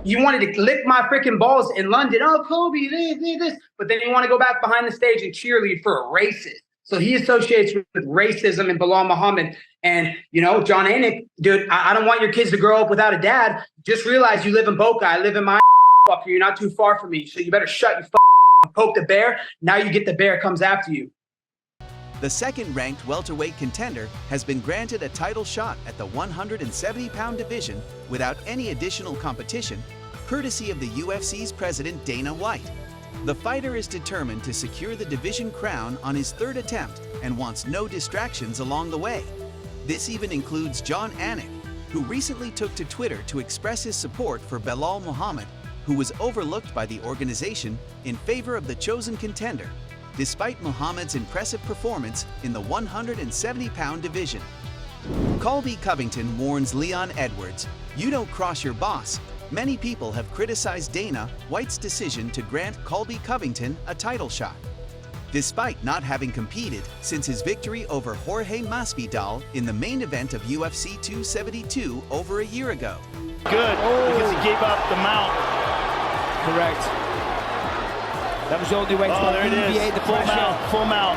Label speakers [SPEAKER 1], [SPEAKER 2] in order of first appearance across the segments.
[SPEAKER 1] You wanted to lick my freaking balls in London. Oh, Kobe, this. But then you want to go back behind the stage and cheerlead for a racist. So he associates with racism and Belal Muhammad. And, you know, John Anik, dude, I don't want your kids to grow up without a dad. Just realize you live in Boca. I live in my up here. You're not too far from me. So you better shut your poke the bear. Now you get the bear comes after you.
[SPEAKER 2] The second-ranked welterweight contender has been granted a title shot at the 170-pound division without any additional competition, courtesy of the UFC's president Dana White. The fighter is determined to secure the division crown on his third attempt and wants no distractions along the way. This even includes John Anik, who recently took to Twitter to express his support for Belal Muhammad, who was overlooked by the organization in favor of the chosen contender, despite Muhammad's impressive performance in the 170-pound division. Colby Covington warns Leon Edwards, "You don't cross your boss." Many people have criticized Dana White's decision to grant Colby Covington a title shot, despite not having competed since his victory over Jorge Masvidal in the main event of UFC 272 over a year ago.
[SPEAKER 3] Good, because he gave up the mount.
[SPEAKER 4] Correct. That was the only way to alleviate the pressure.
[SPEAKER 3] Full mount.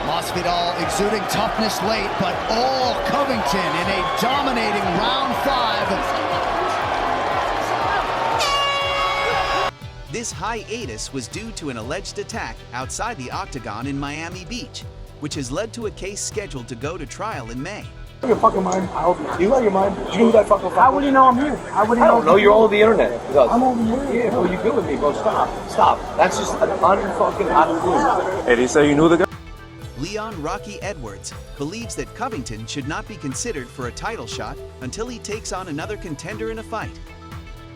[SPEAKER 5] Masvidal exuding toughness late, but all Covington in a dominating round 5.
[SPEAKER 2] This hiatus was due to an alleged attack outside the octagon in Miami Beach, which has led to a case scheduled to go to trial in May.
[SPEAKER 6] Your fucking mind. I hope you out your mind. You know who that fucking. How would you know I'm here? How would you know?
[SPEAKER 7] I don't know. You're all over the internet.
[SPEAKER 6] I'm over here.
[SPEAKER 7] Yeah, well, you're good with me, bro. Stop. That's just an unfucking out of blue.
[SPEAKER 6] Hey, they say you knew the guy.
[SPEAKER 2] Leon "Rocky" Edwards believes that Covington should not be considered for a title shot until he takes on another contender in a fight.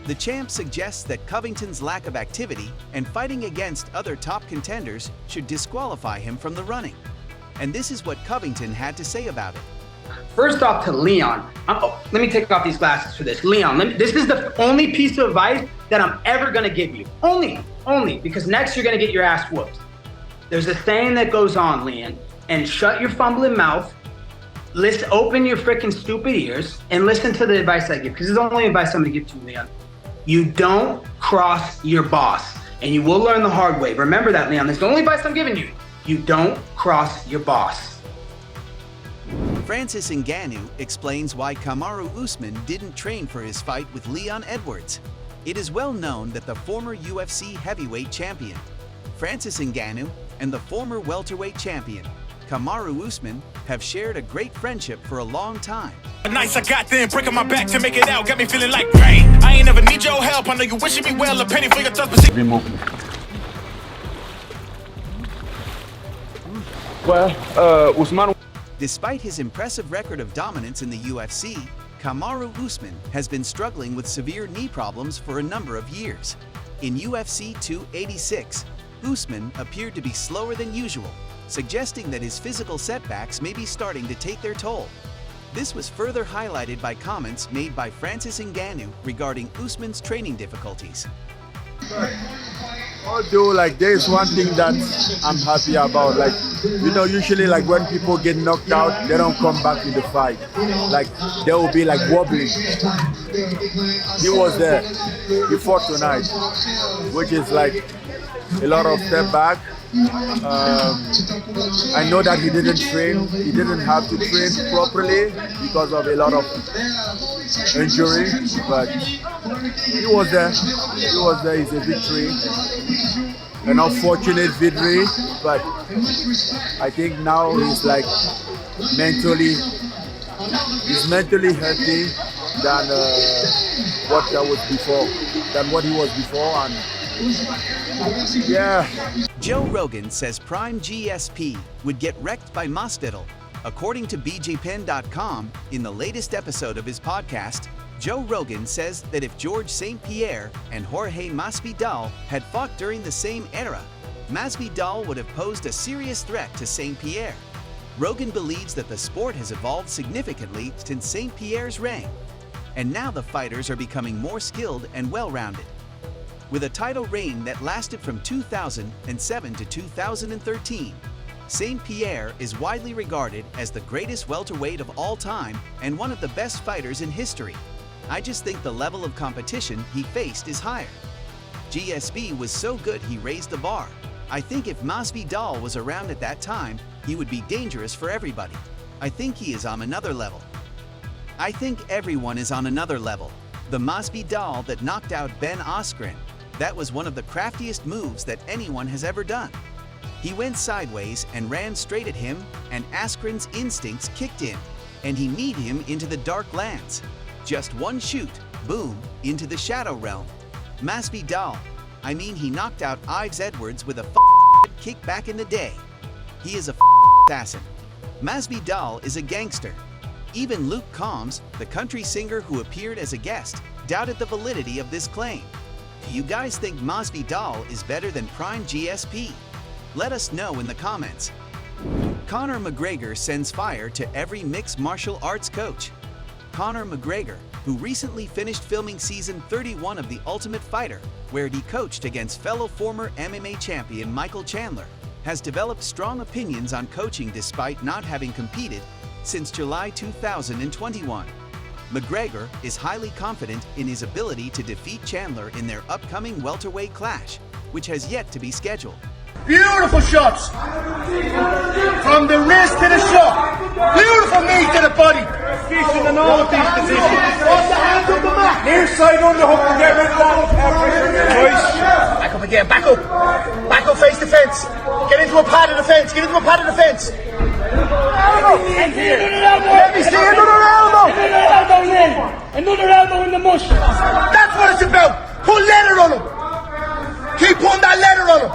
[SPEAKER 2] The champ suggests that Covington's lack of activity and fighting against other top contenders should disqualify him from the running. And this is what Covington had to say about it.
[SPEAKER 1] First off, to Leon, let me take off these glasses for this. Leon, this is the only piece of advice that I'm ever going to give you. Only, because next you're going to get your ass whooped. There's a saying that goes on, Leon, and shut your fumbling mouth, open your freaking stupid ears, and listen to the advice I give, because it's the only advice I'm going to give to you, Leon. You don't cross your boss, and you will learn the hard way. Remember that, Leon. That's the only advice I'm giving you. You don't cross your boss.
[SPEAKER 2] Francis Ngannou explains why Kamaru Usman didn't train for his fight with Leon Edwards. It is well known that the former UFC heavyweight champion, Francis Ngannou, and the former welterweight champion, Kamaru Usman, have shared a great friendship for a long time.
[SPEAKER 8] Nice, I got them breaking my back to make it out, got me feeling like rain. I ain't never need your help, I know you wishing me well, a penny for your touch, but
[SPEAKER 6] Well, Usman.
[SPEAKER 2] Despite his impressive record of dominance in the UFC, Kamaru Usman has been struggling with severe knee problems for a number of years. In UFC 286, Usman appeared to be slower than usual, suggesting that his physical setbacks may be starting to take their toll. This was further highlighted by comments made by Francis Ngannou regarding Usman's training difficulties.
[SPEAKER 9] Although, like, there is one thing that I'm happy about. Like, you know, usually, like, when people get knocked out, they don't come back in the fight. Like, they will be, like, wobbling. He was there. He fought tonight, which is, like, a lot of step back. I know that he didn't train. He didn't have to train properly because of a lot of injury, but he was there. He was there. It's a victory, an unfortunate victory, but I think now he's like mentally healthy than what he was before, and yeah.
[SPEAKER 2] Joe Rogan says Prime GSP would get wrecked by Masvidal. According to BJPen.com, in the latest episode of his podcast, Joe Rogan says that if George St-Pierre and Jorge Masvidal had fought during the same era, Masvidal would have posed a serious threat to St-Pierre. Rogan believes that the sport has evolved significantly since St-Pierre's reign, and now the fighters are becoming more skilled and well-rounded. With a title reign that lasted from 2007 to 2013, St-Pierre is widely regarded as the greatest welterweight of all time and one of the best fighters in history. I just think the level of competition he faced is higher. GSP was so good he raised the bar. I think if Masvidal was around at that time, he would be dangerous for everybody. I think he is on another level. I think everyone is on another level. The Masvidal that knocked out Ben Askren, that was one of the craftiest moves that anyone has ever done. He went sideways and ran straight at him, and Askren's instincts kicked in, and he kneed him into the dark lands. Just one shoot, boom, into the shadow realm. Masvidal, I mean, he knocked out Ives Edwards with a kick back in the day. He is a assassin. Masvidal is a gangster. Even Luke Combs, the country singer who appeared as a guest, doubted the validity of this claim. Do you guys think Masvidal is better than Prime GSP? Let us know in the comments. Conor McGregor sends fire to every mixed martial arts coach. Conor McGregor, who recently finished filming season 31 of The Ultimate Fighter, where he coached against fellow former MMA champion Michael Chandler, has developed strong opinions on coaching despite not having competed since July 2021. McGregor is highly confident in his ability to defeat Chandler in their upcoming welterweight clash, which has yet to be scheduled.
[SPEAKER 6] Beautiful shots. From the wrist to the shot. Beautiful knee to the body. Fishing in all of these positions. Near side underhook and get rid of that. Back up again, back up. Back up, face the fence. Get into a pad of the fence. Get into a pad of the fence. Let me see another elbow.
[SPEAKER 4] Another elbow in the mush.
[SPEAKER 6] That's what it's about. Put leather on him. Keep putting that leather on him.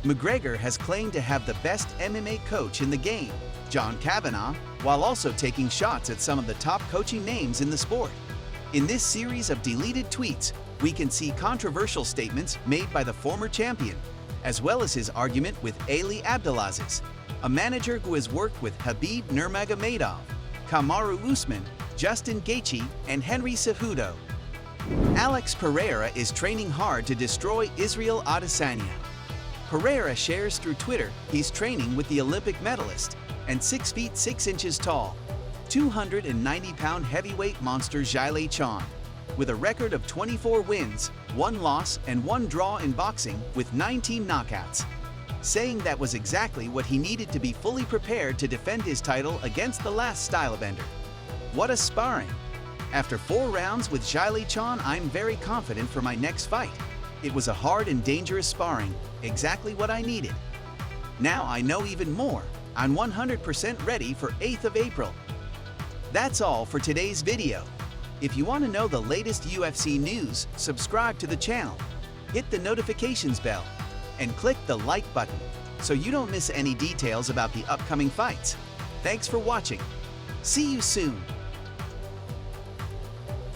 [SPEAKER 2] McGregor has claimed to have the best MMA coach in the game, John Kavanagh, while also taking shots at some of the top coaching names in the sport. In this series of deleted tweets, we can see controversial statements made by the former champion, as well as his argument with Ali Abdelaziz, a manager who has worked with Khabib Nurmagomedov, Kamaru Usman, Justin Gaethje, and Henry Cejudo. Alex Pereira is training hard to destroy Israel Adesanya. Pereira shares through Twitter he's training with the Olympic medalist and 6 feet 6 inches tall, 290-pound heavyweight monster Zhilei Chan, with a record of 24 wins, 1 loss, and 1 draw in boxing with 19 knockouts, saying that was exactly what he needed to be fully prepared to defend his title against the last stylebender. What a sparring! After 4 rounds with Zhilei Chan, I'm very confident for my next fight. It was a hard and dangerous sparring, exactly what I needed. Now I know even more. I'm 100% ready for 8th of April. That's all for today's video. If you want to know the latest UFC news, subscribe to the channel, hit the notifications bell, and click the like button so you don't miss any details about the upcoming fights. Thanks for watching. See you soon.